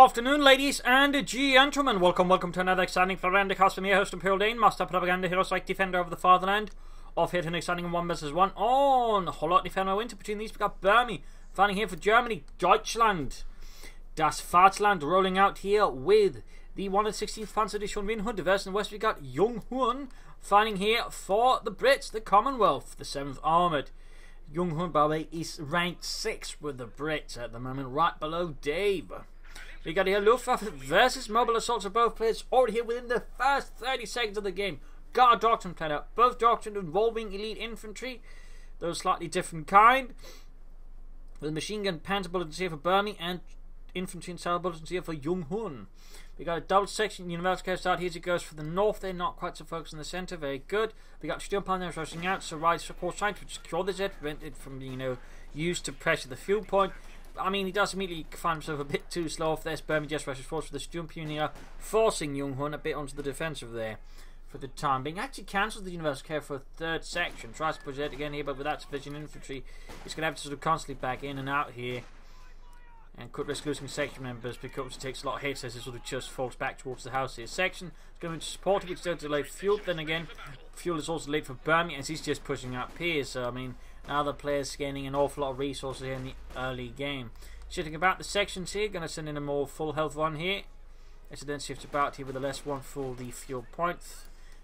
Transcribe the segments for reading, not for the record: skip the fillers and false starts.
Afternoon, ladies and gentlemen. Welcome to another exciting Propagandacast from your host, Imperial Dane, Master Propaganda Hero, Strike Defender of the Fatherland. Off here to an exciting 1 vs 1 on Holotny Fenway Winter. Between these, we got Burmie fighting here for Germany, Deutschland. Das Vaterland rolling out here with the 116th Panzer Division Hurn. Versus in the west, we got Hurn fighting here for the Brits, the Commonwealth, the 7th Armoured. Hurn, by the way, is ranked 6th with the Brits at the moment, right below Dave. We got here Luftwaffe versus Mobile Assaults of both players already here within the first 30 seconds of the game. Got a doctrine played out. Both doctrines involving elite infantry, though slightly different kind. With machine gun panzer bullets here for Burmie and infantry and sail bullets here for Hurn. We got a double section Universal Coast out here as it goes for the north. They're not quite so focused on the centre. Very good. We got Sturmpanzers rushing out, so Rice of course trying to secure the jet, prevent it from being used to pressure the fuel point. I mean, he does immediately find himself a bit too slow off this. Burmie just rushes forward for the Sturmpioneer, forcing Hurn a bit onto the defensive there for the time being. Actually cancels the Universal Care for a third section. Tries to push it again here, but without sufficient infantry, he's going to have to sort of constantly back in and out here. And could risk losing section members because it takes a lot of hits as it sort of just falls back towards the house here. Section is going to support it, which still delay fuel. Then again, fuel is also late for Burmie as he's just pushing up here. So, I mean, now the player's gaining an awful lot of resources here in the early game. Shifting about the sections here, going to send in a more full health one here. As it then shifts about here with a less one for the fuel point.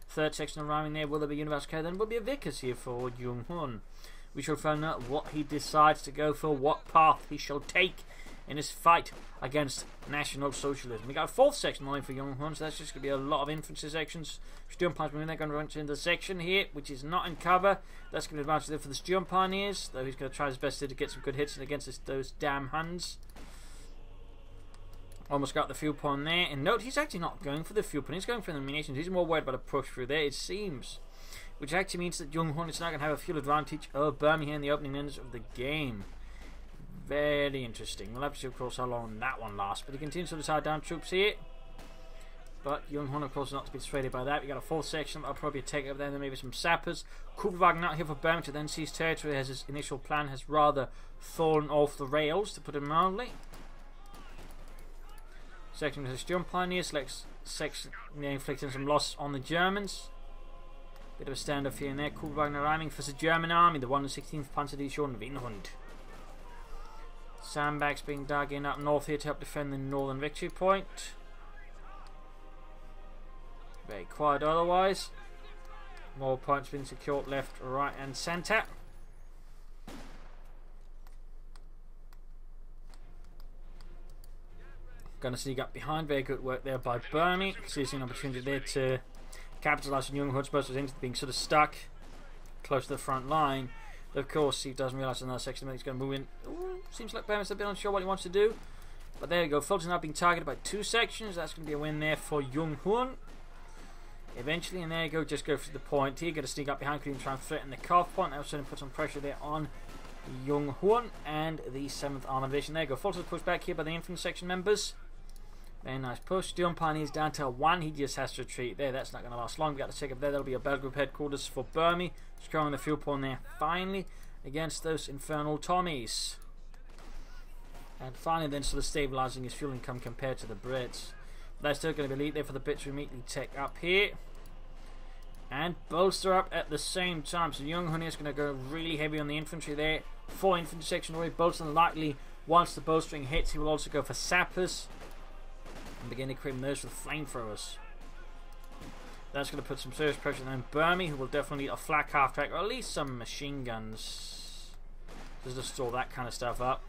Third section arriving there, will there be Universal Care? Then will be a Vickers here for Hurn. We shall find out what he decides to go for, what path he shall take in his fight against National Socialism. We got a fourth section line for Hurn, so that's just going to be a lot of infantry sections. Sturmpioneers, they're going to run into the section here, which is not in cover. That's going to be an advantage there for the Sturmpioneers, though he's going to try his best to get some good hits against those damn Huns. Almost got the fuel point there, and note he's actually not going for the fuel point, he's going for the munitions. He's more worried about a push through there, it seems. Which actually means that Hurn is not going to have a fuel advantage over Burmie here in the opening minutes of the game. Very interesting. We'll have to see, of course, how long that one lasts. But he continues to decide down troops here. But Hurn, of course, is not to be persuaded by that. We got a fourth section. I'll probably take over there. And then maybe some sappers. Kupferwagen out here for Burmie to then seize territory, as his initial plan has rather fallen off the rails, to put it mildly. Section of the Sturmpioneers. Section inflicting some loss on the Germans. Bit of a standoff here and there. Kupferwagen arriving for the German army. The 116th Panzer Division Hurn. Sandbags being dug in up north here to help defend the northern victory point. Very quiet otherwise. More points being secured left, right and centre. Going to sneak up behind. Very good work there by Burmie. Seizing an opportunity there to capitalise on Hurn's supposed to being sort of stuck close to the front line. But of course, he doesn't realise another section that he's going to move in. Ooh, seems like Burmie's a bit unsure what he wants to do. But there you go. Fulton's now being targeted by 2 sections. That's going to be a win there for Hurn. Eventually, and there you go. Just go for the point here. Going to sneak up behind. Could even try and threaten the cuff point. That was going to put some pressure there on Hurn and the 7th Armoured Division. There you go. Fulton's pushed back here by the infantry section members. Very nice push. Sturmpioneers down to 1. He just has to retreat there. That's not going to last long. We got to take up there. That'll be a battle group headquarters for Burmie. Securing the fuel point there finally against those infernal Tommies. And finally then sort of stabilising his fuel income compared to the Brits. They're still going to be elite there for the Brits to immediately take up here. And bolster up at the same time. So Hurn is going to go really heavy on the infantry there. 4 infantry section already bolstering lightly. Once the bolstering hits, he will also go for sappers. And begin to create those with flamethrowers. That's going to put some serious pressure on Burmie, who will definitely need a flak half track, or at least some machine guns. Just to store that kind of stuff up.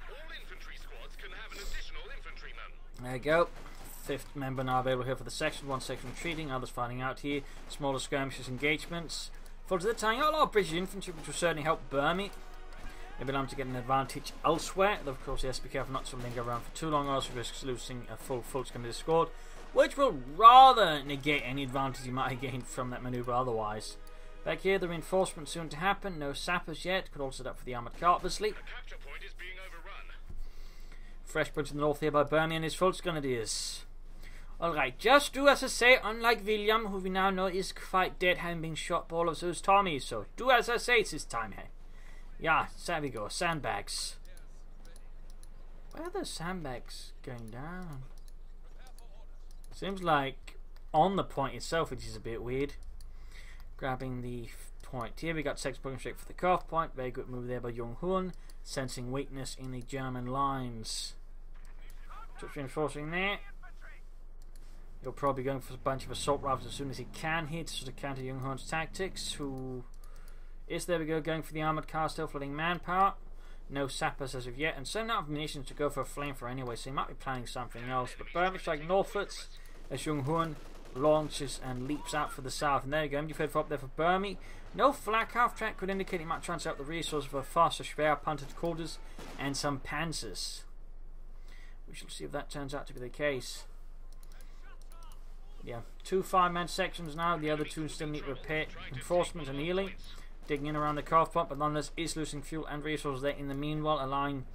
There you go. 5th member now available here for the section. 1 section retreating, others fighting out here. Smaller skirmishes, engagements. Forward to the tying out a lot of British infantry, which will certainly help Burmie. Maybe allow him to get an advantage elsewhere. Though of course he has to be careful not to linger around for too long, or else he risks losing a full scum squad, which will rather negate any advantage he might have gained from that manoeuvre otherwise. Back here, the reinforcement soon to happen. No sappers yet. Could all set up for the armoured car, obviously. Fresh punch in the north here by Burmie and his Volksgrenadiers. Alright, just do as I say, unlike William, who we now know is quite dead, having been shot by all of those Tommies. So do as I say this time, hey. Yeah, there we go. Sandbags. Where are the sandbags going down? Seems like on the point itself, which is a bit weird. Grabbing the point here, we got 6 pointing straight for the CoH point. Very good move there by Hurn, sensing weakness in the German lines. Troops reinforcing there. He'll probably going for a bunch of assault rifles as soon as he can here to sort of counter Hurn's tactics. Who is, there we go, going for the armoured car, still flooding manpower. No sappers as of yet, and so not munitions to go for a flamethrower anyway, so he might be planning something else. But Burmie strike northwards as Hurn launches and leaps out for the south. And there you go, MG34 up there for Burmie. No flak half track could indicate he might try and set up the resources for faster Speer, punted quarters, and some panzers. We shall see if that turns out to be the case. Yeah, 2 5-man sections now. The other 2 still need repair, reinforcements, and healing. Digging in around the CoH point, but nonetheless is losing fuel and resources there in the meanwhile, allowing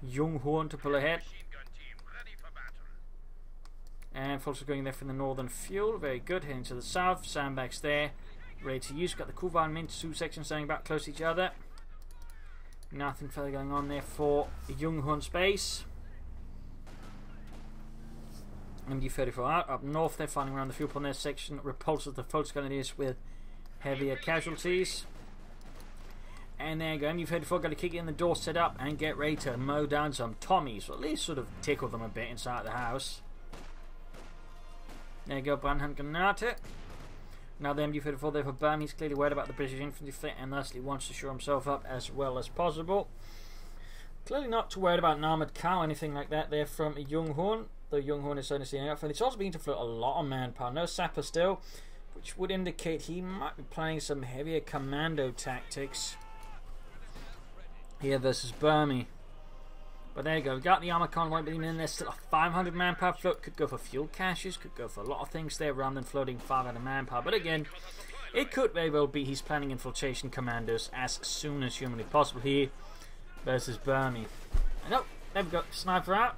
Hurn to pull ahead. And folks are going there for the northern fuel. Very good. Heading to the south. Sandbags there, ready to use. Got the Kuva and Mint, 2 sections standing back close to each other. Nothing further going on there for Hurn's base. MG34 out. Up north, they're fighting around the fuel pond there section. Repulses the Volksgrenadiers with heavier casualties. And there you go, MG34 got to kick in the door, set up, and get ready to mow down some Tommies, or at least sort of tickle them a bit inside the house. There you go, Brandhand Granate. Now the MG34 there for Burmie. He's clearly worried about the British infantry fleet, and thusly wants to shore himself up as well as possible. Clearly not too worried about an armoured car or anything like that there from Hurn, though Hurn is certainly seeing out. And it's also beginning to float a lot of manpower. No sapper still, which would indicate he might be playing some heavier commando tactics here versus Burmie. But there you go, we got the armor convoy, but even there's still a 500 manpower float. Could go for fuel caches, could go for a lot of things there rather than floating 500 manpower. But again, it could very well be he's planning infiltration commandos as soon as humanly possible here versus Burmie. And oh, there we go, sniper out.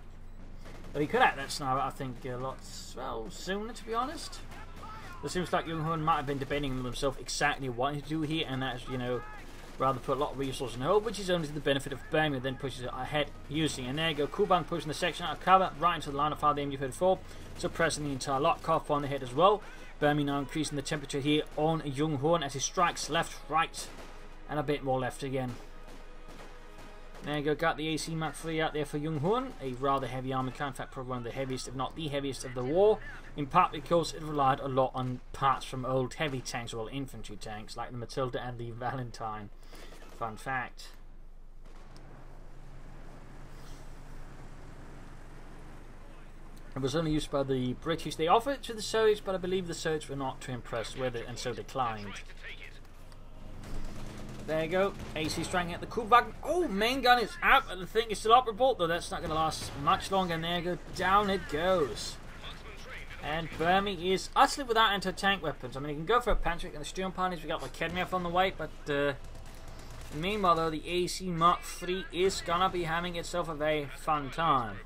But he could have that sniper, I think, a lot sooner, to be honest. It seems like Hurn might have been debating with himself exactly what to do here, and that's, you know, rather put a lot of resources in hold, which is only to the benefit of Burmie, then pushes it ahead using. And there you go, Kuban pushing the section out of cover right into the line of fire of the MG34, suppressing the entire lot. CoH on the head as well. Burmie now increasing the temperature here on Hurn as he strikes left, right, and a bit more left again. There you go, got the AC Mark III out there for Hurn, a rather heavy armoured car, in fact probably one of the heaviest, if not the heaviest of the war, in part because it relied a lot on parts from old heavy tanks, or infantry tanks, like the Matilda and the Valentine. Fun fact. It was only used by the British. They offered it to the Soviets, but I believe the Soviets were not too impressed with it and so declined. There you go, AC striking at the Kuhwagen. Oh, main gun is out, but the thing is still operable, though that's not going to last much longer. And there you go, down it goes. And Burmie is utterly without anti-tank weapons. I mean, you can go for a Panzer and the Sturm parties. We got like Kedmiev on the way, but meanwhile, though, the AC Mark III is gonna be having itself a very fun time.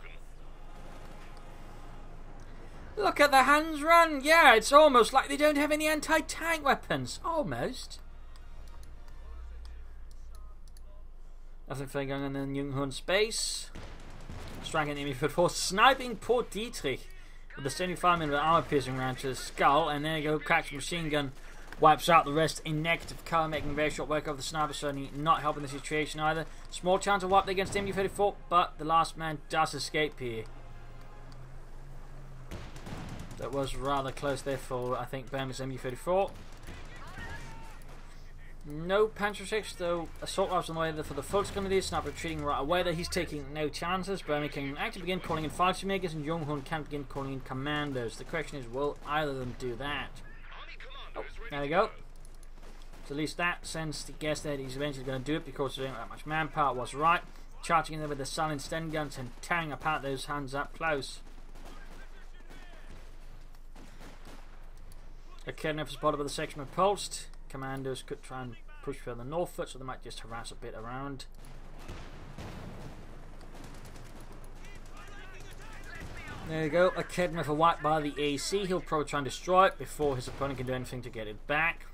Look at the hands run! Yeah, it's almost like they don't have any anti-tank weapons. Almost. Nothing further going on in Hurn's space. Striking the MG34, sniping Port Dietrich with the 75mm armor piercing round to the skull. And there you go, cracks machine gun. Wipes out the rest in negative cover, making very short work of the sniper, certainly not helping the situation either. Small chance of wipe against MG34, but the last man does escape here. That was rather close there for, I think, Burmie's MG34. No Panzer 6, though. Assault rifles on the way there for the Volksgrenadiers. Sniper retreating right away there. He's taking no chances. Burmie can actually begin calling in Fallschirmjägers, and Hurn can begin calling in commandos. The question is, will either of them do that? Oh, there we go. So at least that sends the guess that he's eventually going to do it, because there ain't that much manpower was right. Charging in there with the silent Sten guns and tearing apart those hands up close. A Kedmiev is spotted with the section repulsed. Commandos could try and push further northward, so they might just harass a bit around. There you go, a Kedmiev wiped by the AC. He'll probably try and destroy it before his opponent can do anything to get it back.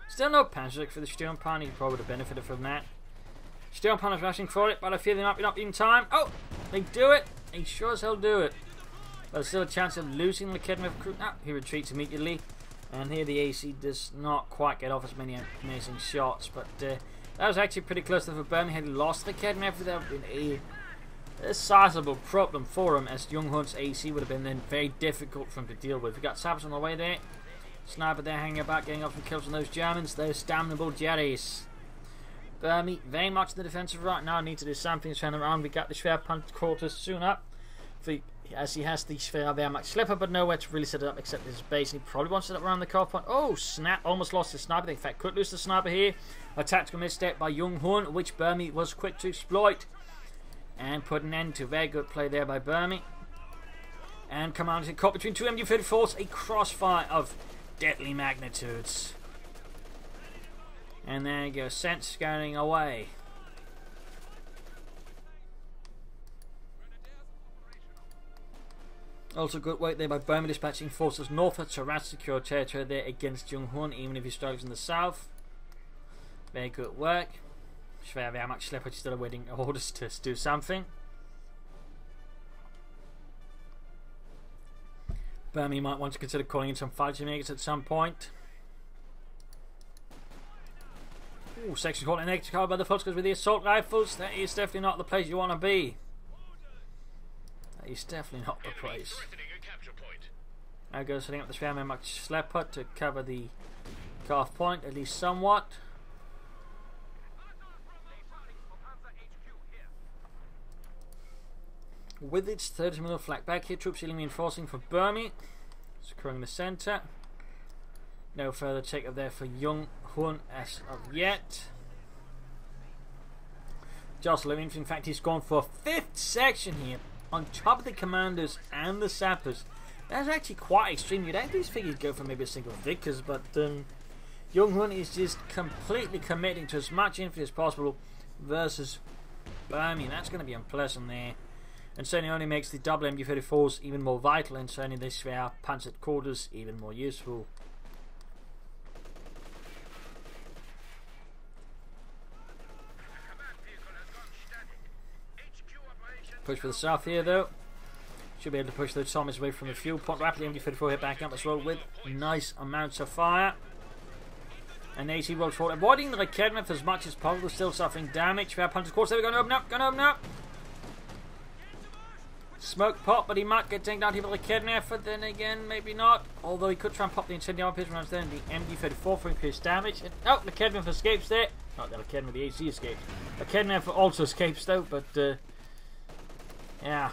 Still no Panzer for the Sturm Pan. He probably would have benefited from that. Sturm Pan is rushing for it, but I fear they might be not in time. Oh, they do it. They sure as hell do it. There's still a chance of losing the Kednev crew. Ah, he retreats immediately. And here the AC does not quite get off as many amazing shots. But that was actually pretty close to for Burmie. Had he lost the Kednev, that would have been a sizable problem for him, as Young Hun's AC would have been then very difficult for him to deal with. We got Sappers on the way there. Sniper there hanging about, getting up some kills on those Germans. Those damnable Jerrys. Burmie very much in the defensive right now. Need to do something to turn around. We got the Schwerpunkt quarters soon up. As he has the Schwerwehrmacht Schlepper, but nowhere to really set it up except his base. And he probably wants to set it around the core point. Oh, snap. Almost lost the sniper. They, in fact, could lose the sniper here. A tactical misstep by Young Hun, which Burmie was quick to exploit. And put an end to. Very good play there by Burmie. And commanders caught between two MU-34s. A crossfire of deadly magnitudes. And there you go. Sent scanning away. Also good work there by Burmie, dispatching forces northward to harass secure territory there against Young Hun, even if he struggles in the south. Very good work. Schwerwehrmacht Schlepper still awaiting orders to do something. Burmie might want to consider calling in some fighting units at some point. Ooh, section caught in extra cover by the Volkskas with the assault rifles. That is definitely not the place you want to be. That is definitely not the place. Now go setting up the Schwerwehrmacht Schlepper to cover the calf point, at least somewhat. With its 30mm flak back here, troops healing reinforcing for Burmie. Securing the centre. No further take up there for Young Hun as of yet. Jocelyn, in fact, he's gone for a 5th section here, on top of the commanders and the sappers. That's actually quite extreme. You'd have these figures go for maybe a single Vickers, but Young Hun is just completely committing to as much infantry as possible versus Burmie. That's going to be unpleasant there. And certainly only makes the double MU-34s even more vital, and certainly the schwer panzered quarters even more useful. Push for the south here though. Should be able to push those Tommies away from the fuel point. Rapidly MU-34 hit back up as well with nice amounts of fire. And AC rolls forward, avoiding the Kednev as much as possible, still suffering damage. Schwer panzered quarters, they're going to open up, Smoke pop, but he might get taken down here with a Kednev, but then again, maybe not. Although he could try and pop the incendiary pistol rounds there, and the MD-34 for increased damage. And, oh, the Kednev escapes there. Not that the Kednev, the AC escapes. The Kednev also escapes though, but yeah.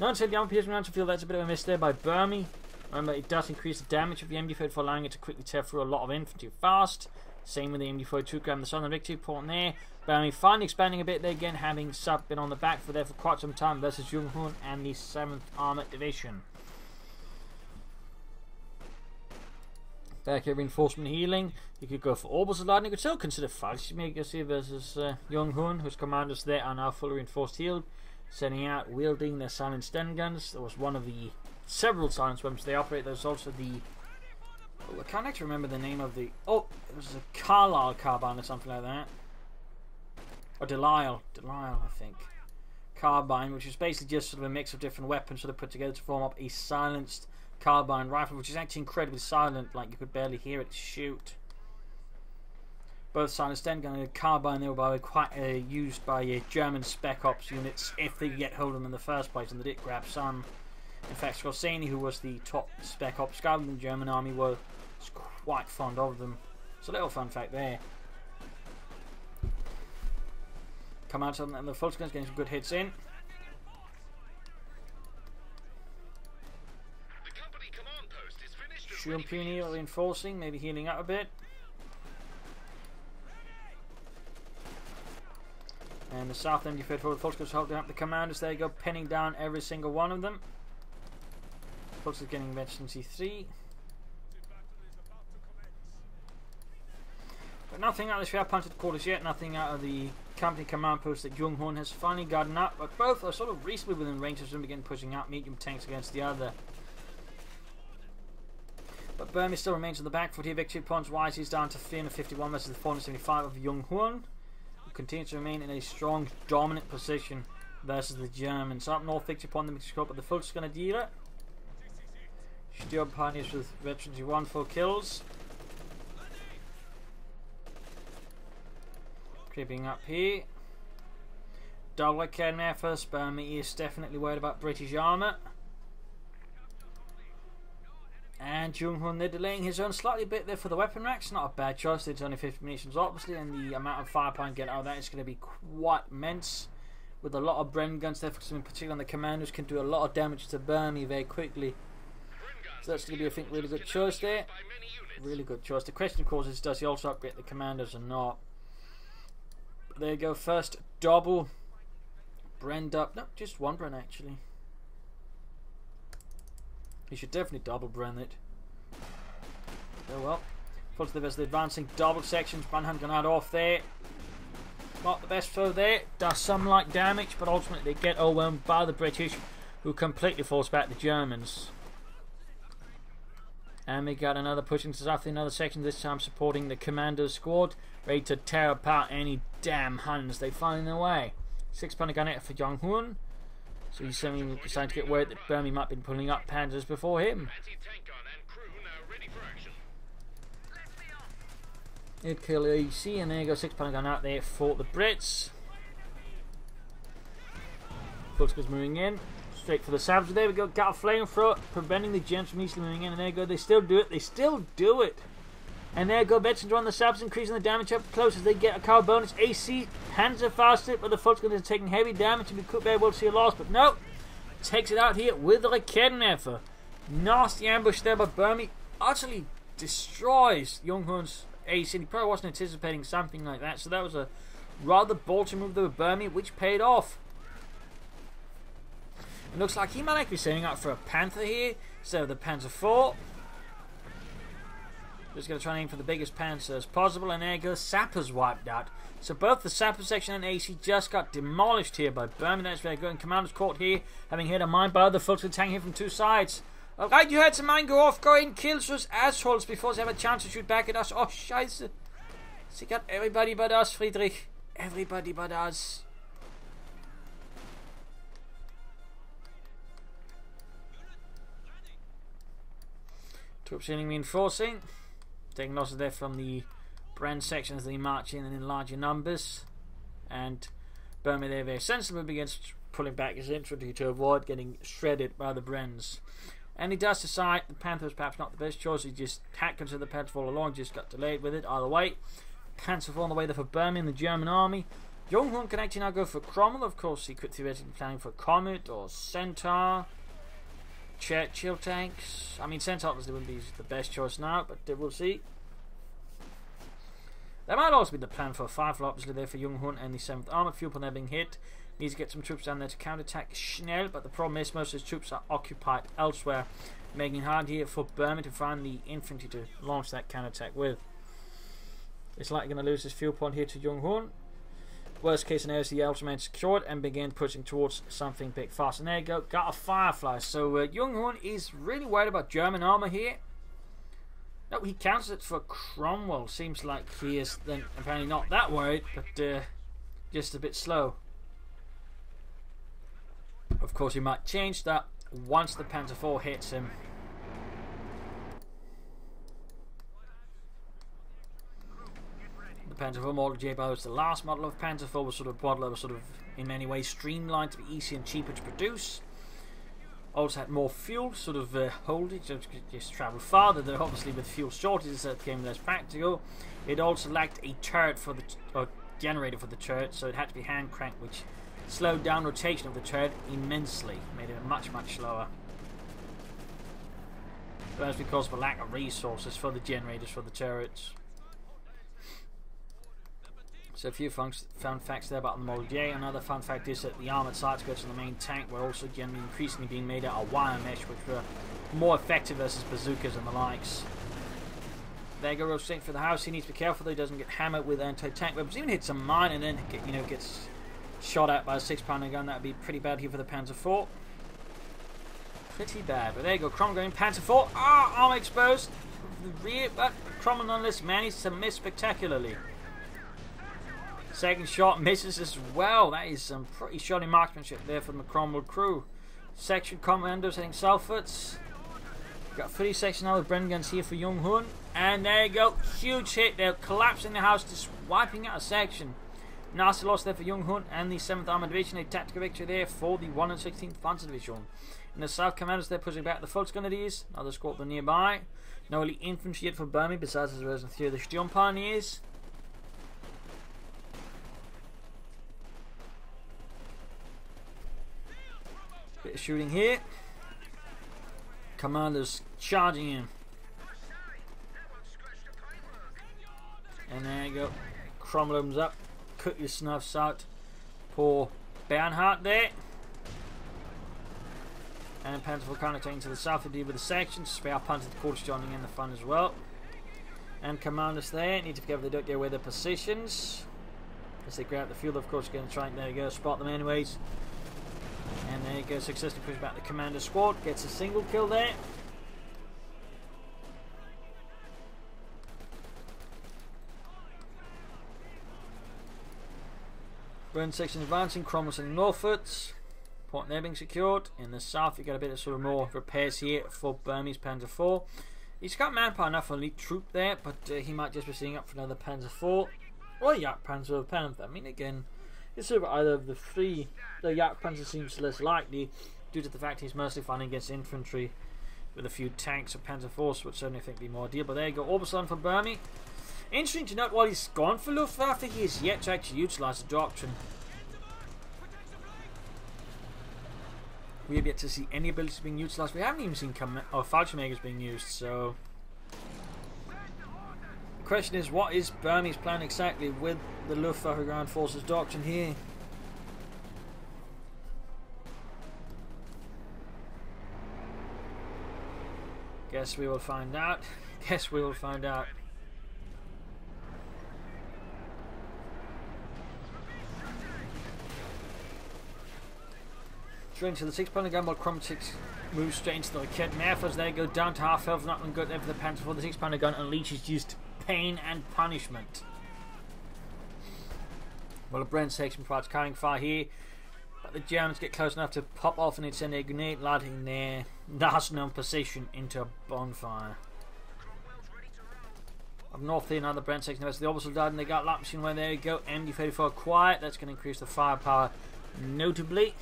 No incendiary pistol rounds, I feel that's a bit of a miss there by Burmie. Remember, it does increase the damage of the MD-34, allowing it to quickly tear through a lot of infantry fast. Same with the MD-42, grab the southern victory point there. Burmie finally expanding a bit there again, having been on the back for there for quite some time versus Young Hun and the 7th Armoured Division. Back here, reinforcement healing. You could go for Orbals of Lightning. You could still consider Fallschirmjägers here versus Young Hun, whose commanders there are now fully reinforced healed. Sending out, wielding their silent Sten guns. There was one of the several silent weapons they operate. There's also the... Oh, I can't actually remember the name of the... Oh, it was a Carlisle carbine or something like that. Or Delisle, I think. Carbine, which is basically just sort of a mix of different weapons sort of put together to form up a silenced carbine rifle, which is actually incredibly silent, like you could barely hear it shoot. Both silenced Sten gun and carbine, they were quite used by German Spec Ops units if they get hold of them in the first place, and they did grab some. In fact, Skorseny, who was the top Spec Ops guy in the German army, was quite fond of them. It's a little fun fact there. Come out and the Volksguns getting some good hits in. Schumpini reinforcing, maybe healing up a bit. And the south end, you fit forward. Volksguns holding up the commanders. There you go, pinning down every single one of them. Volksguns getting emergency 3. But nothing out of the Schwerpanzer quarters yet, nothing out of the company command post that Young Hun has finally gotten up, but both are sort of reasonably within range of them, begin pushing out medium tanks against the other. But Burmie still remains on the back foot here. Victory points wise, he's down to 351 versus the 475 of Young Hun, who continues to remain in a strong, dominant position versus the Germans. Up north, victory point, the mixture but the Volksguns going to deal it. Steel pioneers with veterans who won 4 kills. Creeping up here. Double Academy efforts. Burmie is definitely worried about British armour. And Jung-Hun, they're delaying his own slightly a bit there for the weapon racks. Not a bad choice. It's only 50 munitions, obviously, and the amount of firepower get out of that is going to be quite immense. With a lot of Bren guns there, in particular on the commanders, can do a lot of damage to Burmie very quickly. So that's going to be, I think, really good choice there. Really good choice. The question, of course, is does he also upgrade the commanders or not? But there you go. First double Bren up. No, just one Bren actually. He should definitely double Bren it. Oh well. Full to the best, advancing double sections. 100 grenade off there. Not the best throw there. Does some light damage, but ultimately they get overwhelmed by the British, who completely force back the Germans. And we got another push into south, another section, this time supporting the commando squad, ready to tear apart any damn Huns they find in their way. 6-pounder gunner for Jung-Hun. So he's suddenly deciding to get worried that Burmie might be pulling up panzers before him. He'd kill AC, and there you go, 6-pounder gun out there for the Brits. Volkswagen's moving in, straight for the Savage. There we go, got a flamethrower, preventing the Gems from easily moving in, and there you go, they still do it, And there you go, veterans are on the Savage, increasing the damage up close as they get a cover bonus. AC, Panzer faster, but the Volkswagen is taking heavy damage, and we could be able to see a loss, but no, takes it out here with the Raketenwerfer. Nasty ambush there, but Burmie utterly destroys Jung-Hun's AC. He probably wasn't anticipating something like that, so that was a rather ballsy move there with Burmie, which paid off. It looks like he might actually be setting up for a Panther here instead of the Panzer IV. Just going to try and aim for the biggest Panzer as possible, and there you go, Sappers wiped out. So both the Sapper section and AC just got demolished here by Burmie. That's very good. And Commander's caught here, having hit a mine by the folks attacking him from 2 sides. Alright, you heard some mine go off. Go in, kill those assholes before they have a chance to shoot back at us. Oh, scheiße. They got everybody but us, Friedrich. Everybody but us. Troops enemy reinforcing. Taking losses there from the Bren section as they march in larger numbers. And Burmie there very sensible begins pulling back his infantry to avoid getting shredded by the Brens. And he does decide the Panther is perhaps not the best choice. He just had considered the Panther all along, just got delayed with it. Either way, Panther on the way there for Burmie and the German army. Jung-Hun can actually now go for Cromwell. Of course, he could theoretically be planning for Comet or Centaur. Churchill tanks. I mean, Centaur obviously wouldn't be the best choice now, but we'll see. That might also be the plan for a Firefly, obviously there for Jung-Hun and the 7th Armoured. Few upon there being hit. Needs to get some troops down there to counterattack Schnell, but the problem is most of his troops are occupied elsewhere, making it hard here for Burmie to find the infantry to launch that counterattack with. It's likely going to lose his fuel point here to Jung-Hun. Worst case scenario is the ultimate secured and begin pushing towards something big fast. And there you go, got a Firefly. So Jung-Hun is really worried about German armor here. No, he counts it for Cromwell. Seems like he is then apparently not that worried, but just a bit slow. Of course, he might change that once the Panzer IV hits him. The Panzer IV Model J, was the last model of Panzer IV, was sort of a model that was sort of in many ways streamlined to be easier and cheaper to produce. Also had more fuel, sort of hold it, just travel farther. Though obviously with fuel shortages that became less practical. It also lacked a turret for the generator for the turret, so it had to be hand cranked, which slowed down rotation of the turret immensely, made it much slower. But that's because of a lack of resources for the generators for the turrets. So a few fun facts there about the Model J. Another fun fact is that the armoured side skirts on the main tank were also generally increasingly being made out of wire mesh, which were more effective versus bazookas and the likes. There you go, road straight for the house. He needs to be careful that he doesn't get hammered with anti-tank weapons. Even hit some mine and then gets shot at by a 6-pounder gun. That would be pretty bad here for the Panzer IV. Pretty bad. But there you go, Cromwell going Panzer IV. Arm exposed. The rear, but Cromwell nonetheless managed to miss spectacularly. Second shot misses as well. That is some pretty shoddy marksmanship there from the Cromwell crew. Section commandos heading southwards. Got 3 sections now with Bren guns here for Young Hun. And there you go. Huge hit. They're collapsing the house, just wiping out a section. Nasty loss there for Young Hun and the 7th Armoured Division. A tactical victory there for the 116th Panzer Division. In the south, commanders they're pushing back the Volksgrenadiers. Another squadron nearby. No really infantry yet for Burmie, besides as well as 3 of the Sturm Pioneers. Bit of shooting here. Commanders charging in. And there you go. Cromwell opens up. Cut your snuffs out. Poor Bernhardt there. And Panzer IV counter-attacking to the south to deal with the sections. Spare Panzer the Coach joining in the fun as well. And commanders there need to be careful they don't get away their positions. As they grab the field, of course, going to try and there you go, spot them anyways. And there you go, successfully push back the commander squad. Gets a single kill there. Burn section advancing, Cromwell's and northwards. Port there being secured. In the south, you got a bit of sort of more repairs here for Burmese Panzer IV. He's got manpower enough for an elite troop there, but he might just be setting up for another Panzer IV or Yak Panzer or Panther. I mean, again, it's sort of either of the 3. The Yak Panzer seems less likely due to the fact he's mostly fighting against infantry with a few tanks or Panzer IVs, which certainly I think be more ideal. But there you go, Oberson for Burmie. Interesting to note, while he's gone for Luftwaffe, he is yet to actually utilise the doctrine. We have yet to see any abilities being utilised. We haven't even seen Fallschirmjägers being used, so... The question is, what is Burmie's plan exactly with the Luftwaffe Ground Forces doctrine here? Guess we will find out. Guess we will find out. Straight into the 6-pounder gun while Cromwell 6 moves straight into the kit. Nerfers there go down to half health, not good there for the Panzer IV. The 6-pounder gun unleashes just pain and punishment. Well, the Bren section provides carrying fire here, but the Germans get close enough to pop off and send a grenade lighting their last known position into a bonfire. Up north here, another Bren section. That's the Orbital died and they got lap machine where there you go. MD-34 quiet. That's going to increase the firepower notably.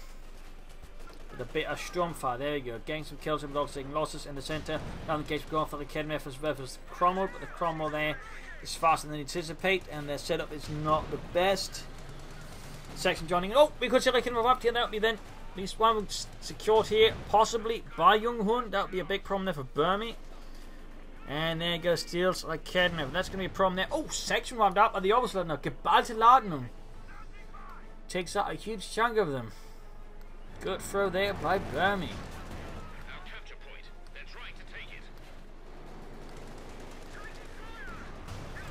With a bit of Sturmfire, there you go. Getting some kills but also taking losses in the centre. Now the gates going for the Kedmef as well as Cromwell, but the Cromwell there is faster than anticipate and their setup is not the best. Section joining. Oh, we could see like him up here. That would be then at least one secured here, possibly by Young Hun. That would be a big problem there for Burmie. And there goes steals like Kedmef. That's going to be a problem there. Oh, section robbed up by the Oberstleutnant now. Geballte Ladung. Takes out a huge chunk of them. Good throw there by Burmie.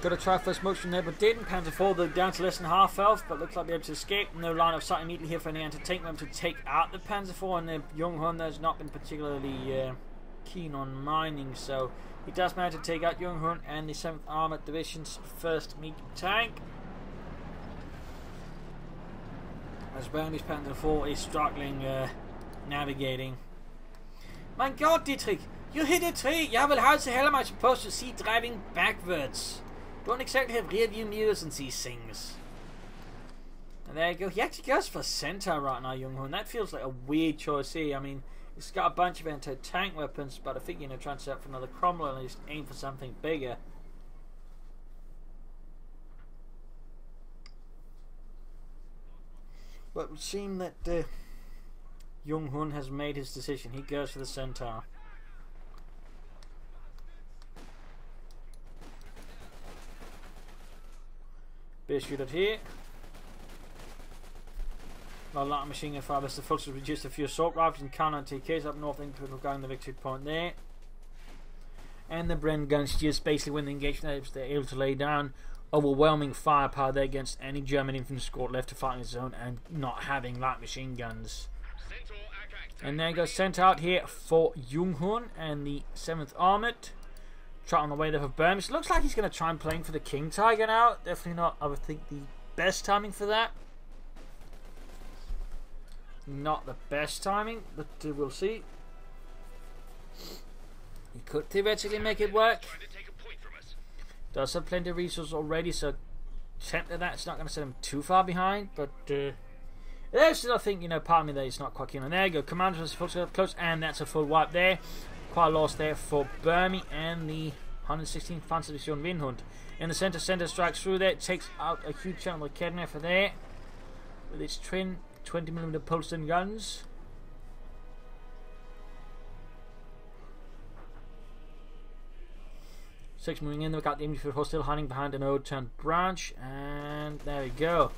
Got a try first motion there, but didn't. Panzer IV, they're down to less than half health, but looks like they're able to escape. No line of sight immediately here for any anti-tank to take out the Panzer IV, and the Young Hun has not been particularly keen on mining, so he does manage to take out Young Hun and the 7th Armoured Division's first medium tank. As Burmese Panzer IV is struggling navigating. My God, Dietrich, you hit a tree! Yeah, well, how the hell am I supposed to see driving backwards? Don't exactly have rear view mirrors and these things. And there you go. He actually goes for Centaur right now, Young Hun. That feels like a weird choice here. I mean, he's got a bunch of anti-tank weapons, but I think, you know, trying to set up for another Cromwell and just aim for something bigger. But it would seem that Young Hun has made his decision. He goes for the Centaur. Bit shootout here. Well, light machine gun fire, the Fulks has reduced a few assault rifles and counter TKs up north, into regarding the victory point there. And the Bren guns just basically when the engagement, they're able to lay down overwhelming firepower there against any German infantry squad left to fight in his zone and not having light machine guns. And there goes sent out here for Young Hun and the 7th Armoured. Try on the way there for Burmie. So it looks like he's going to try and play for the King Tiger now. Definitely not, I would think, the best timing for that. Not the best timing, but we'll see. He could theoretically make it work. Does have plenty of resources already, so tempted that it's not going to set him too far behind. But there's still, I think, you know, part of me that he's not quite keen on. There you go, Commanders full close, and that's a full wipe there. Quite a loss there for Burmie and the 116th Panzer Division Windhund. In the center strikes through there, takes out a huge chunk of the Kedner for there with its twin 20mm Polston guns. Six moving in, we've got the infantry horse still hiding behind an overturned branch, and there we go.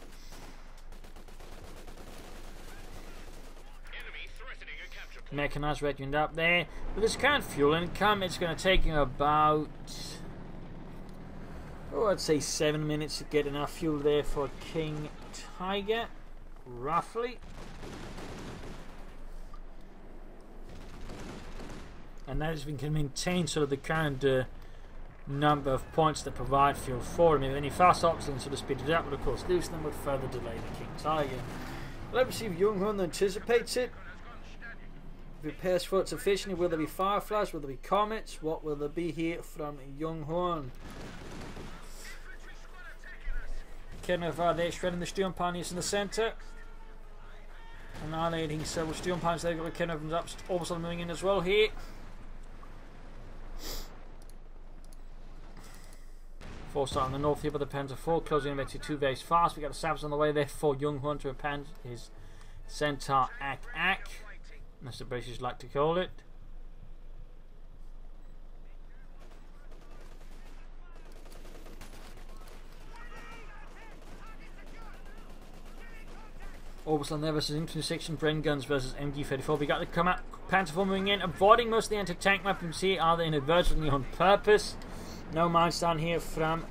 Mechanized regiment up there. With this current fuel income, it's going to take him about, oh, I'd say 7 minutes to get enough fuel there for King Tiger, roughly. And that is we can maintain sort of the current number of points that provide fuel for him. If any fast ops, then sort of speed it up, but of course lose them would further delay the King Tiger. Let me see if Young Hun anticipates it. Prepares for it sufficiently. Will there be fireflies? Will there be comets? What will there be here from Young Hun? Kedner there shredding the Sturmpaniers in the centre. Annihilating several Sturmpaniers. They've got Kedner up, almost moving in as well here. Four start on the north here, but the Panzer IV closing in eventually 2 very fast. We got a Savage on the way there for Young Hun to append his Centaur Ak, as the British like to call it. Orbison there versus Infantry Section, Bren Guns versus MG34. We got the Panzer IV moving in, avoiding most of the anti-tank weapons here, either inadvertently on purpose. No mines down here from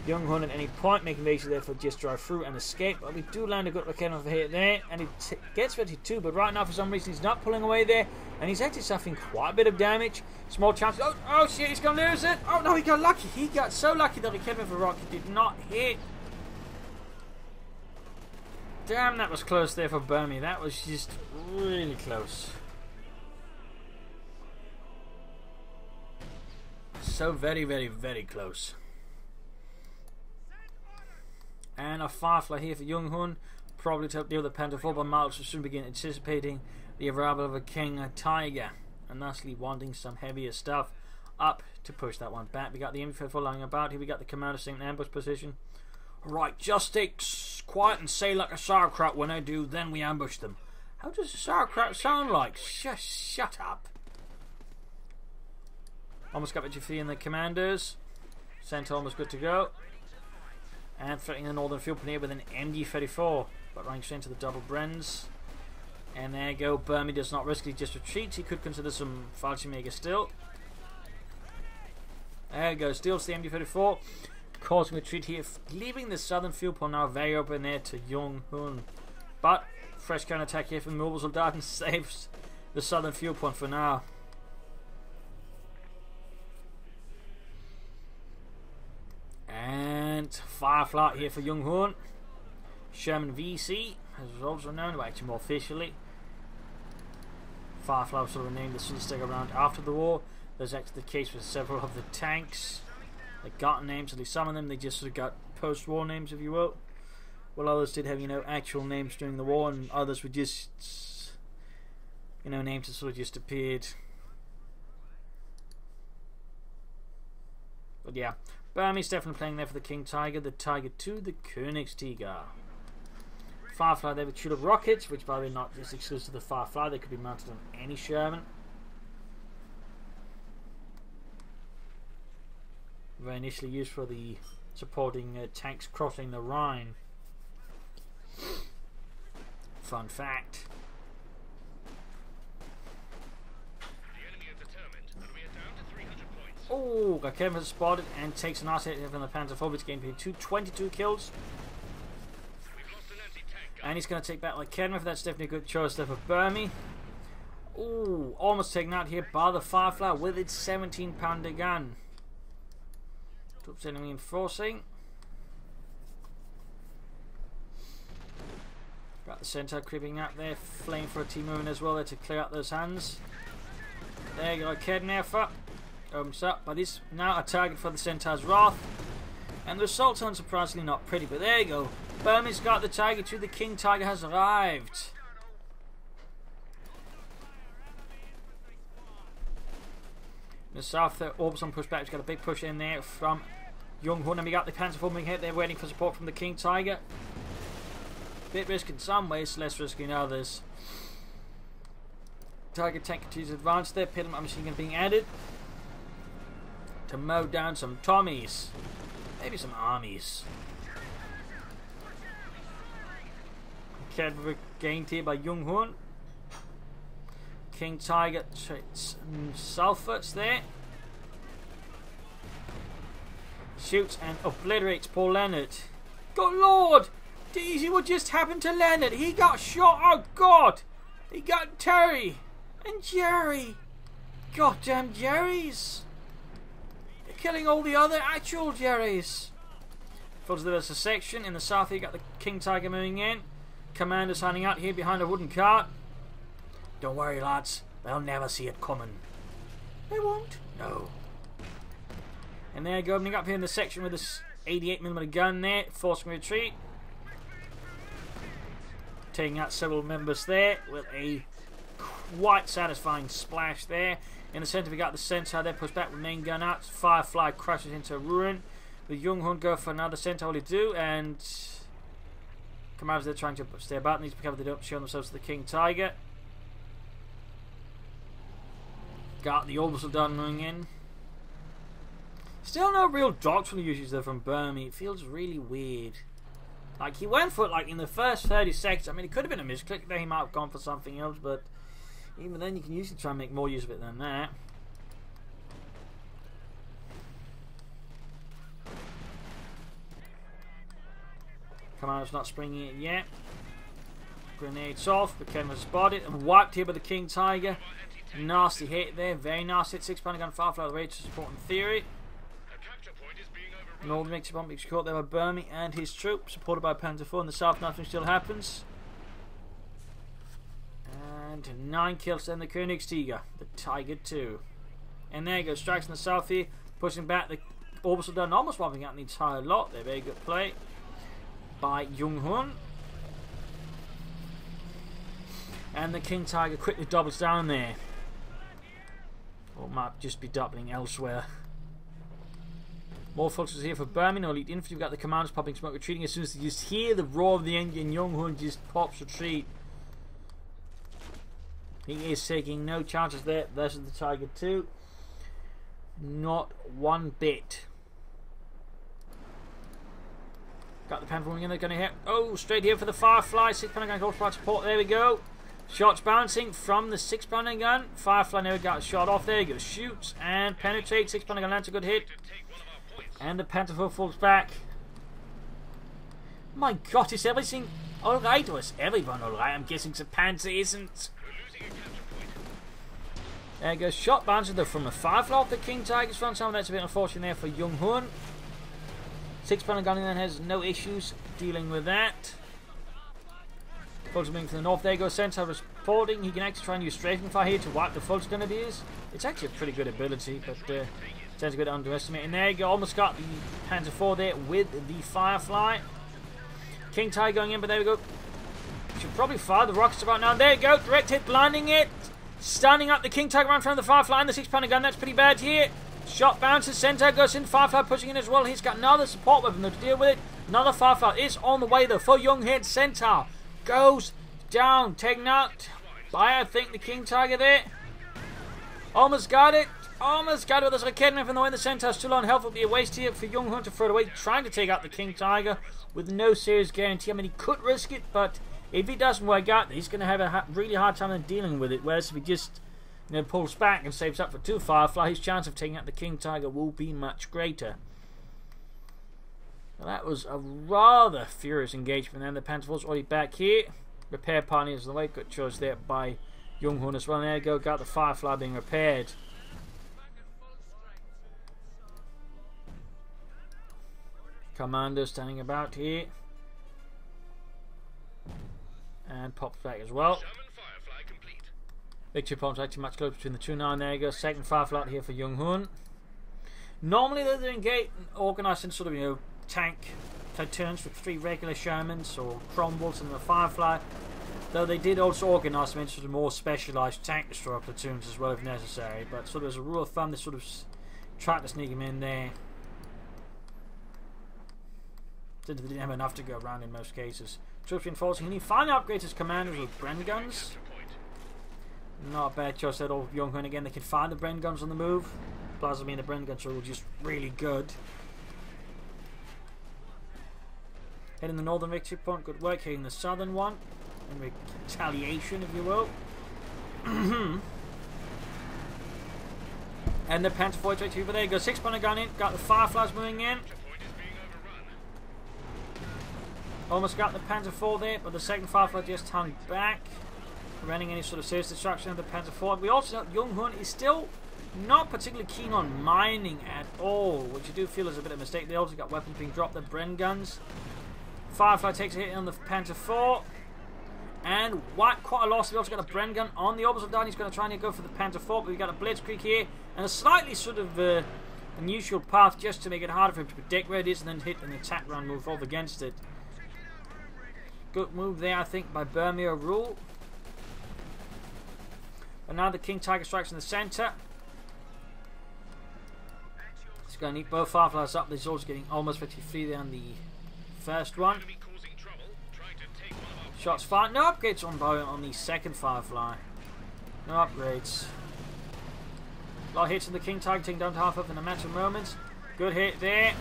Young Hun at any point, making basically therefore just drive through and escape. But we do land a good rocket over here there, and it gets 32, but right now for some reason he's not pulling away there, and he's actually suffering quite a bit of damage. Small chance. Oh shit, he's gonna lose it. Oh no, he got lucky. He got so lucky that he kept him for rocket did not hit. Damn, that was close there for Burmie. That was just really close. So very, very, very close. And a Firefly here for Young Hun. Probably to help deal with the Panzer IV, but Miles will soon begin anticipating the arrival of a King Tiger, and thusly wanting some heavier stuff up to push that one back. We got the MG34 lying about here. We got the commander staying in ambush position. Right, just stay quiet and say like a sauerkraut when I do, then we ambush them. How does a sauerkraut sound like? Shut up. Almost got G3 in the commanders. Centaur almost good to go. And threatening the northern field here with an MG34. But running straight into the double Brens. And there you go. Burmie does not risk it, he just retreats. He could consider some Fallschirmjäger still. There you go. Steals the MG34. Causing retreat here. Leaving the southern field point now very open there to Young Hun. But fresh counter attack here from Mobile Soldat and saves the southern field point for now. And Firefly here for Young Hun. Sherman VC, as also known, but actually more officially. Firefly was sort of named the Sun stick around after the war. There's actually the case with several of the tanks. They got names, at least some of them, they just sort of got post-war names, if you will. Well, others did have, you know, actual names during the war, and others were just, you know, names that sort of just appeared. But yeah, Burmie's definitely playing there for the King Tiger, the Tiger II, the Königstiger. Firefly there with Tudor rockets, which by the way not just exclusive to the Firefly, they could be mounted on any Sherman. Were initially used for the supporting tanks crossing the Rhine. Fun fact. Oh, got Kevin spotted and takes an asset from the Panzer IV, which gained 22 kills. And he's going to take back like Kedmer. That's definitely a good choice there for Burmie. Oh, almost taken out here by the Firefly with its 17-pounder gun. Troops enemy enforcing. Got the Centaur creeping up there, flame for a team moving as well there to clear out those hands. There you go, Kednefer. Opens up, but is now a target for the Centaur's Wrath. And the results are unsurprisingly not pretty, but there you go. Burmie's got the Tiger 2, the King Tiger has arrived. In the south, Orbison pushed back. He's got a big push in there from Young Hun, and we got the Panzer forming hit. They're waiting for support from the King Tiger. Bit risk in some ways, less risky in others. Tiger tank continues to advance there. Piddleman machine gun being added to mow down some Tommies. Maybe some armies. Cavalry gained here by Young Hun. King Tiger sulphurs there. Shoots and obliterates poor Leonard. Good Lord! Daisy, what just happened to Leonard? He got shot. Oh God! He got Terry and Jerry. Goddamn Jerrys! They're killing all the other actual Jerrys. Fills there's a section in the south. You got the King Tiger moving in. Commander's hiding out here behind a wooden cart. Don't worry, lads. They'll never see it coming. They won't. No. And there you go, opening up here in the section with this 88mm gun there, forcing retreat. Taking out several members there with a quite satisfying splash there. In the centre we got the Centaur there, pushed back with main gun out. Firefly crashes into ruin. The Young Hun go for another Centaur, will do, and commanders they're trying to stay about, needs to be covered, they don't show themselves to the King Tiger. Got the orbital done going in. Still no real doctrinal uses though from Burmie. It feels really weird. Like he went for it like in the first 30 seconds. I mean, it could have been a misclick there. He might have gone for something else, but even then you can usually try and make more use of it than that. Commander's not springing it yet. Grenades off, but Ken was spotted and wiped here by the King Tiger. Nasty hit there, very nasty hit. 6-pounder gun, Firefly, the way to support in theory. Northern makes a bomb being caught there by Burmie and his troops, supported by Panzer IV. In the south, nothing still happens. And 9 kills then the Königstiger, the Tiger 2. And there you go, strikes in the south here, pushing back the orbital done, almost wiping out the entire lot there. Very good play by Young Hun. And the King Tiger quickly doubles down there. Or might just be doubling elsewhere. More forces here for Burmie. No elite infantry. We've got the commanders popping smoke, retreating as soon as they just hear the roar of the engine. Young Hun just pops retreat. He is taking no chances there versus the Tiger 2. Not one bit. Got the Panzer in there, going to hit. Oh, straight here for the Firefly. 6-pounder gun, horsepower support. There we go. Shots bouncing from the 6-pounder gun. Firefly never got shot off. There you go. Shoots and penetrates. 6-pounder gun lands a good hit. And the Panzer IV falls back. My God, is everything alright? Or is everyone alright? I'm guessing the Panzer isn't. There you go. Shot bouncing though from a Firefly off the King Tiger's front. Some of that's a bit unfortunate there for Young Hun. 6-pounder gun then has no issues dealing with that. Fulton moving to the north. There you go. Centaur reporting. He can actually try and use strafing fire here to wipe the Fulton grenadiers. It's actually a pretty good ability, but tends to get underestimated. And there you go. Almost got the Panzer IV there with the Firefly. King Tiger going in, but there we go. Should probably fire the rockets about now. There you go. Direct hit, blinding it. Standing up the King Tiger around front of the Firefly and the 6-pounder gun. That's pretty bad here. Shot bounces. Centaur goes in. Firefly pushing in as well. He's got another support weapon to deal with it. Another Firefly is on the way though for Young Hun. Centaur goes down, taken out by, I think, the King Tiger there. Almost got it. Almost got it. There's a kidnap in the way. The Centaur's still on health. Will be a waste here for Young Hun to throw it away. Trying to take out the King Tiger with no serious guarantee. I mean, he could risk it, but if he doesn't work out, he's going to have a really hard time in dealing with it. Whereas if he just pulls back and saves up for 2 Firefly, his chance of taking out the King Tiger will be much greater. Well, that was a rather furious engagement. And the Panzer IV's already back here. Repair pioneers on the way. Good choice there by Young Hun as well. There you go. Got the Firefly being repaired. Commander standing about here. And pops back as well. Victory points actually much closer between the two now. And there you go. Second Firefly out here for Hurn. Normally they're engaged, organised in sort of, you know, tank turns with 3 regular Shermans or Cromwells and a Firefly. Though they did also organise them into sort of more specialised tank destroyer platoons as well if necessary. But sort of as a rule of thumb, they sort of try to sneak them in there. Since they didn't have enough to go around in most cases. Troops reinforcing. He finally upgrades his commanders with Bren guns. Not a bad choice at all. Hurn again, they can find the Bren guns on the move. Plus, I mean, the Bren guns are just really good. Hitting the northern victory point, good work. Hitting the southern one in retaliation, if you will. And the Panzer Division victory over there. Go 6-pounder gun in. Got the Fireflies moving in. Almost got the Panzer IV there, but the second Firefly just hung back, preventing any sort of serious destruction of the Panzer IV. We also know Hurn is still not particularly keen on mining at all, which you do feel is a bit of a mistake. They also got weapons being dropped, the Bren guns. Firefly takes a hit on the Panzer IV, and quite a loss. We also got a Bren gun on the orbital down. He's going to try and go for the Panzer IV, but we've got a Blitzkrieg here, and a slightly sort of unusual path just to make it harder for him to predict where it is and then hit an attack run move off against it. Good move there, I think, by Burmie rule. But now the King Tiger strikes in the centre. He's going to need both Fireflies up. He's also getting almost 53 there on the first one. Shots fired. No upgrades on the second Firefly. No upgrades. A lot of hits on the King Tiger, taking down to half up in a matter of moments. Good hit there.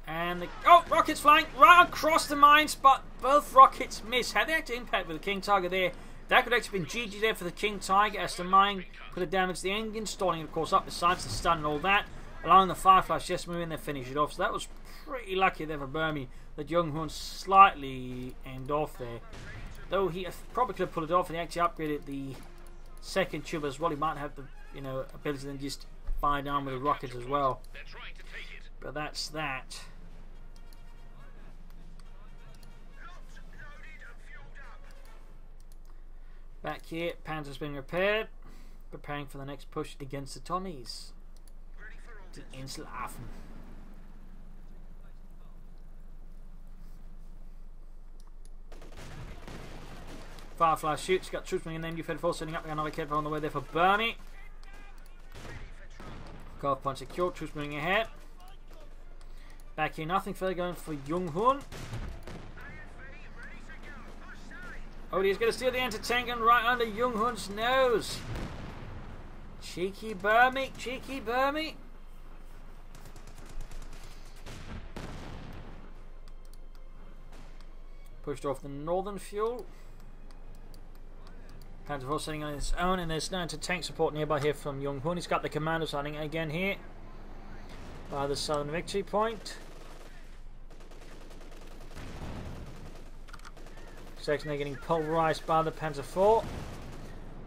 And rockets flying right across the mines, but both rockets miss. Had they actually impact with the King Tiger there, that could actually have been GG there for the King Tiger as the mine could have damaged the engine, stalling of course up besides the stun and all that, allowing the Fireflies just move in there, finish it off. So that was pretty lucky there for Burmie that Hurn slightly aimed off there. Though he probably could have pulled it off and he actually upgraded the second tube as well. He might have the ability to then just fire down with the rockets as well. But that's that. Back here, Panzer's been repaired, preparing for the next push against the Tommies. To Inselaffen. Firefly shoots, got troops moving in the MU-34, setting up another kid on the way there for Burmie. Golf point secured, troops moving ahead. Back here, nothing further going for Hurn. Oh, he's going to steal the anti-tank gun right under Hurn's nose. Cheeky Burmie, cheeky Burmie. Pushed off the northern fuel. Panzer IV sitting on its own, and there's no anti-tank support nearby here from Hurn. He's got the commandos running again here by the southern victory point. Section they're getting pulverized by the Panzer IV.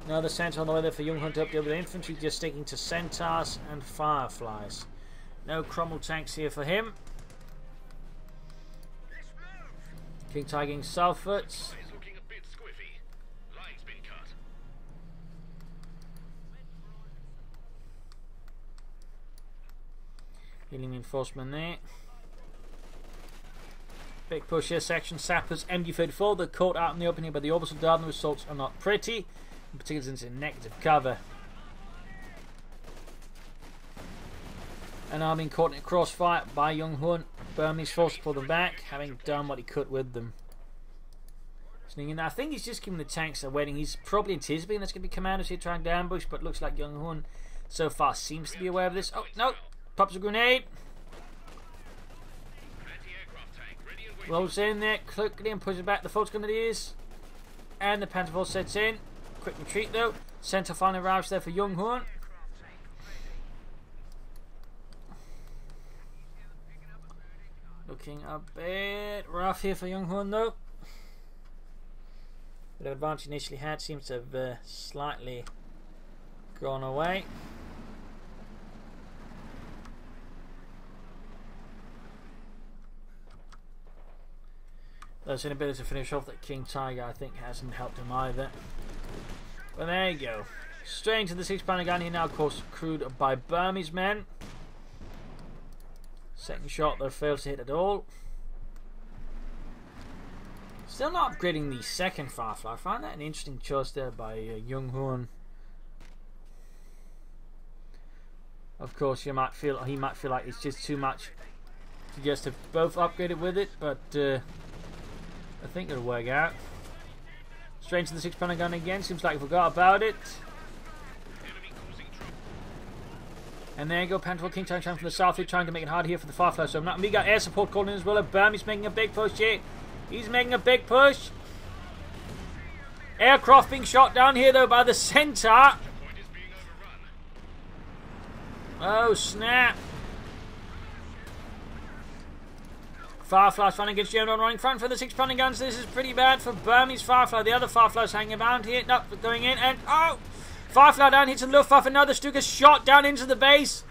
Another centaur on the way there for Hurn to updeal with infantry, just sticking to centaurs and Fireflies. No Cromwell tanks here for him. King Tiger getting Salfords. Healing reinforcement there. Big push here, section sappers, MD-34. They're caught out in the opening by the orbital dart, and the results are not pretty, in particular since it's negative cover. And now being caught in a crossfire by Hurn. Burmie's forced to pull them back, having done what he could with them. Sneaking. I think he's just giving the tanks a waiting. He's probably anticipating there's going to be commanders here trying to ambush, but looks like Hurn so far seems to be aware of this. Oh, no! Pops a grenade. Rolls in there, quickly and pushes back the Fultz Grenadiers. And the Panzer IV sets in. Quick retreat though. Centre finally arrives there for Hurn. Looking a bit rough here for Hurn though. The advantage initially had seems to have slightly gone away. That's an ability to finish off that King Tiger, I think, hasn't helped him either. But there you go. Straight into the 6-pounder gun here now, of course, crewed by Burmese men. Second shot that fails to hit at all. Still not upgrading the second Firefly. I find that an interesting choice there by Hurn. Of course, he might feel like it's just too much to just have both upgraded with it, but I think it'll work out. Straight into the 6-pounder gun again. Seems like he forgot about it. And there you go, Panther King Tiger from the south, trying to make it hard here for the Firefly. So we got air support called in as well. Burmie's making a big push here. He's making a big push. Aircraft being shot down here though by the center. Oh snap. Firefly's trying to get jammed on running front for the 6-pounder guns. This is pretty bad for Burmese Firefly. The other Firefly's hanging around here. Nope, going in and oh! Firefly down, hits a Luftwaffe. Another Stuka shot down into the base.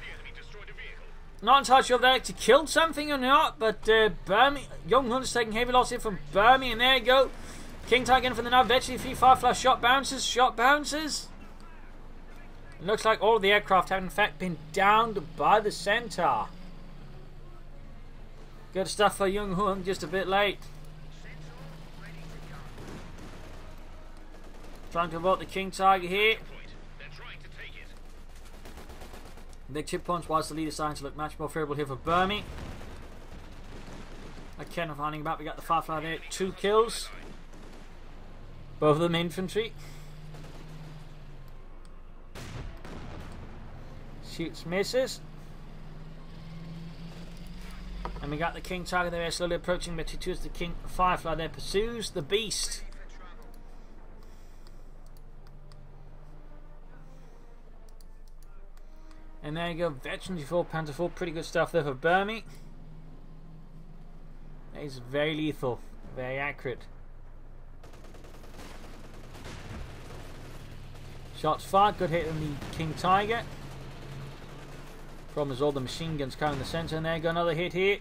Not entirely sure if they actually killed something or not, but Burmie, Hurn's taking heavy loss here from Burmie, and there you go. King Tiger in for the now. Eventually, 3 Firefly shot bounces. It looks like all of the aircraft have in fact been downed by the center. Good stuff for Hurn, just a bit late. Trying to avoid the King Tiger here. Big chip points whilst the leader starting to look much more favourable here for Burmie. Again, finding about we got the Firefly there, 2 kills. Both of them infantry. Shoots, misses. And we got the King Tiger there slowly approaching, but as the King Firefly there pursues the beast. And there you go, Veteran 4, Panzer 4, pretty good stuff there for Burmie. That is very lethal, very accurate. Shots fired, good hit on the King Tiger. Problem is all the machine guns carrying the center, and there you go, another hit here.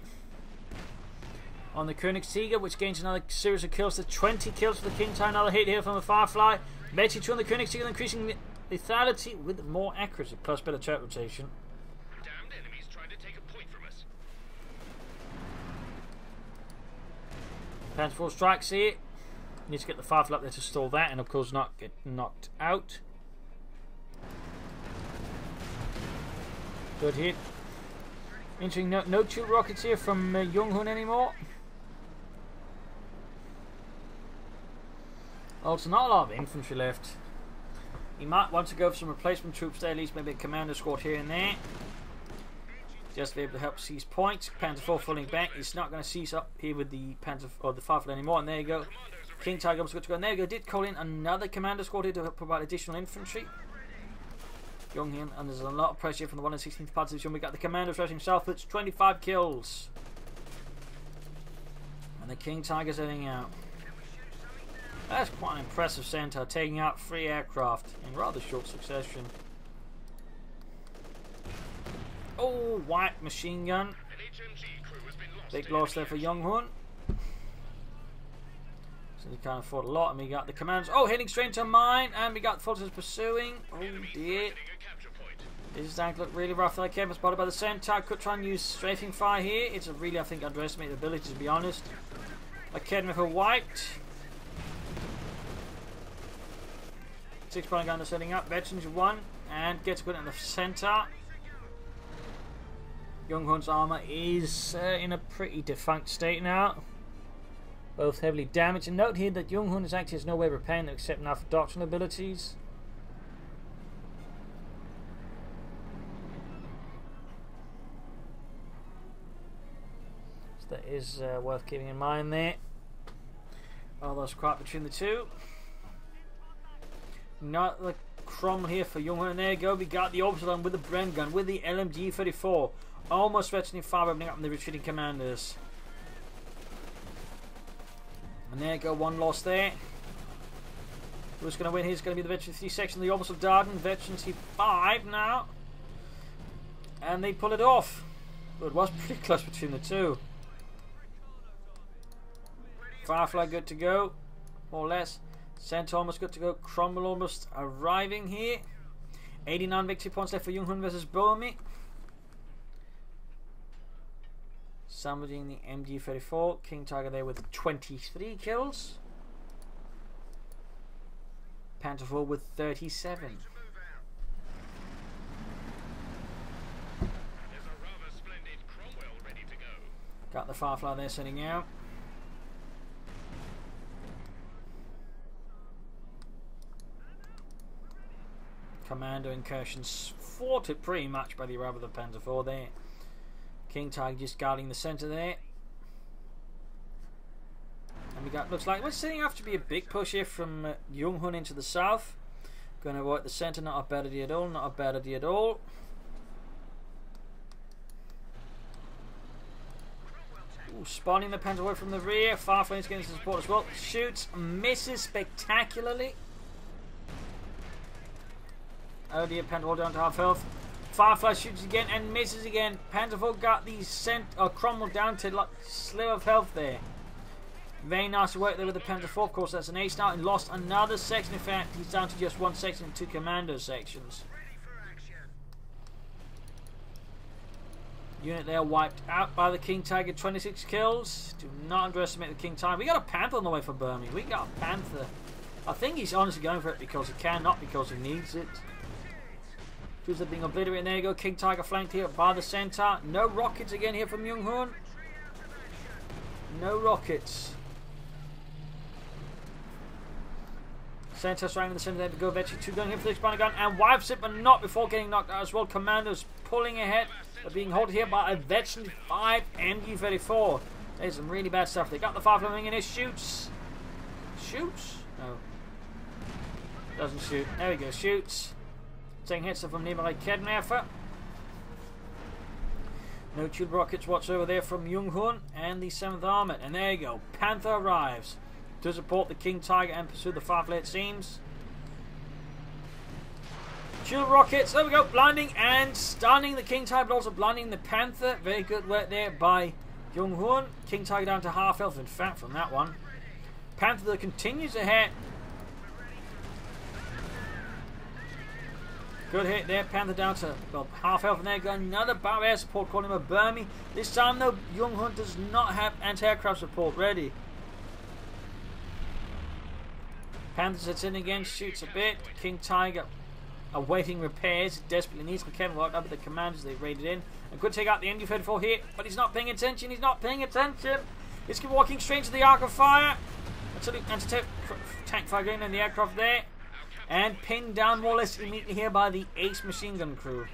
On the Königsjäger, which gains another series of kills to 20 kills for the King Tiger. Another hit here from the Firefly. Betty 2 on the Königsjäger, increasing lethality with more accuracy, plus better turret rotation. Damned enemies trying to take a point from us. Panzer 4 strikes here. Needs to get the Firefly up there to stall that, and of course not get knocked out. Good hit. Interesting, no 2 rockets here from Hurn anymore. Also, not a lot of infantry left. He might want to go for some replacement troops there, at least maybe a commander squad here and there. Just to be able to help seize points. Panzer 4 falling back. He's not going to seize up here with the Panzer or the Firefly anymore. And there you go. King Tiger was good to go. And there you go. Did call in another commander squad here to provide additional infantry. Hurn, and there's a lot of pressure from the 116th Panzer Division. We got the commanders rushing southwards. 25 kills. And the King Tiger's heading out. That's quite an impressive center, taking out 3 aircraft in rather short succession. Oh, white machine gun. Big loss there for Hurn. So they can't afford a lot, and we got the commanders. Oh, heading straight into a mine, and we got the forces pursuing. Oh dear. This is starting to look really rough. They came spotted by the center. Could try and use strafing fire here. It's a really, I think, underestimated ability, to be honest. Academy for wiped. 6-pounder gun is setting up. Veterans 1 and gets good in the center. Hurn's armor is in a pretty defunct state now. Both heavily damaged. And note here that Hurn is actually has no way of repairing them except now for doctrine abilities. So that is worth keeping in mind there. Oh, there's crap between the two. Not the Cromwell here for Hurn. And there you go. We got the opposite one with the Bren gun, with the LMG-34. Almost threatening fire opening up on the retreating commanders. And there you go. One loss there. Who's going to win here? It's going to be the Veteran 3 section, the Orbital Dardan. Veteran C5 now. And they pull it off. But it was pretty close between the two. Firefly good to go, more or less. Centaur almost good to go. Cromwell almost arriving here. 89 victory points left for Hurn versus Burmie. Salvaging the MG34. King Tiger there with 23 kills. Panther 4 with 37. Got the Firefly there sitting out. Commando incursions fought it pretty much by the arrival of the Panzer 4 there. King Tiger just guarding the centre there. And we got, looks like we're setting up to be a big push here from Hurn into the south. Going to avoid the centre, not a bad idea at all, not a bad idea at all. Ooh, spawning the Panzer away from the rear. Firefly's getting some support as well. Shoots, misses spectacularly. Oh dear, Panzer down to half health. Firefly shoots again and misses again. Panzer 4 got the Cromwell down to like sliver of health there. Very nice work there with the Panzer 4. Of course, that's an ace now and lost another section. In fact, he's down to just one section and two commando sections. Unit there wiped out by the King Tiger. 26 kills. Do not underestimate the King Tiger. We got a Panther on the way for Burmie. We got a Panther. I think he's honestly going for it because he can, not because he needs it. Cruiser being obliterated. There you go. King Tiger flanked here by the center. No rockets again here from Hurn. No rockets. Center surrounding the center there to go. Eventually two going here for the expanded gun and wipes it, but not before getting knocked out as well. Commandos pulling ahead. They're being held here by a veteran 5 MG34. There's some really bad stuff. They got the Firefly wing in it. Shoots. Shoots? No. Doesn't shoot. There we go. Shoots. Taking hits from nearby Kednaffer. No tube rockets whatsoever there from Hurn and the 7th Armoured. And there you go. Panther arrives to support the King Tiger and pursue the Firefly, it seems. Tube rockets. There we go. Blinding and stunning the King Tiger, but also blinding the Panther. Very good work there by Hurn. King Tiger down to half health, in fact, from that one. Panther continues ahead. Good hit there. Panther down to well, half health, and there got another battle air support calling him a Burmie. This time though, Hurn does not have anti-aircraft support ready. Panther sets in again, shoots a bit. King Tiger awaiting repairs. Desperately needs McKenna worked up with the commanders they raided in. And could take out the MG34 here, but he's not paying attention. He's not paying attention. He's walking straight to the arc of fire. Anti-tank fire going in the aircraft there. And pinned down more or less immediately here by the ace machine gun crew.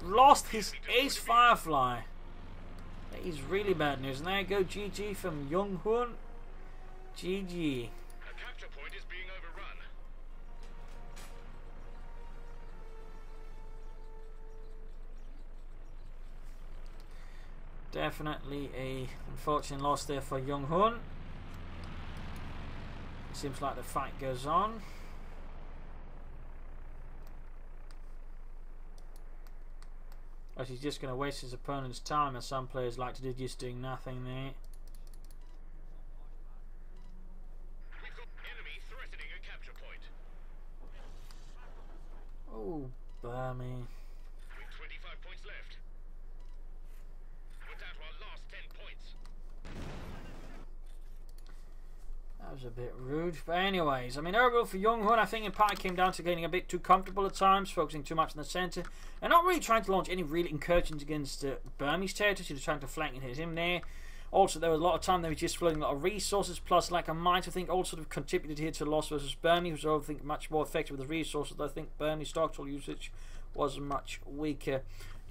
Lost his ace Firefly. That is really bad news. And there you go, GG from Hurn. GG. A capture point is being overrun. Definitely a unfortunate loss there for Hurn. Seems like the fight goes on. But he's just going to waste his opponent's time, as some players like to do, just doing nothing there. We've got enemy threatening a capture point. Oh, Burmie. With 25 points left. We're down to our last 10 points. That was a bit rude, but anyways, I mean, overall for Hurn, I think in part it came down to getting a bit too comfortable at times, focusing too much on the centre, and not really trying to launch any real incursions against Burmie's territory. She was trying to flank and hit him there. Also, there was a lot of time they were just floating a lot of resources, plus, like I might have think, all sort of contributed here to loss versus Burmie, who was, I think, much more effective with the resources. I think Burmie's structural usage was much weaker.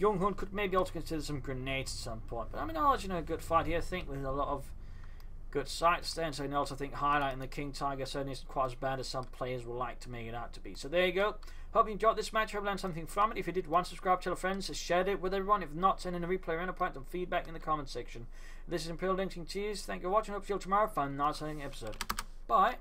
Hurn could maybe also consider some grenades at some point, but I mean, I'll let you know, a good fight here, I think, with a lot of good sights there, and so I also think highlighting the King Tiger certainly isn't quite as bad as some players will like to make it out to be. So there you go. Hope you enjoyed this match. Hope you learned something from it. If you did, subscribe, tell friends, share it with everyone. If not, send in a replay or any point and feedback in the comments section. This is Imperial Linking. Cheers. Thank you for watching. Hope to see you tomorrow for a nice episode. Bye.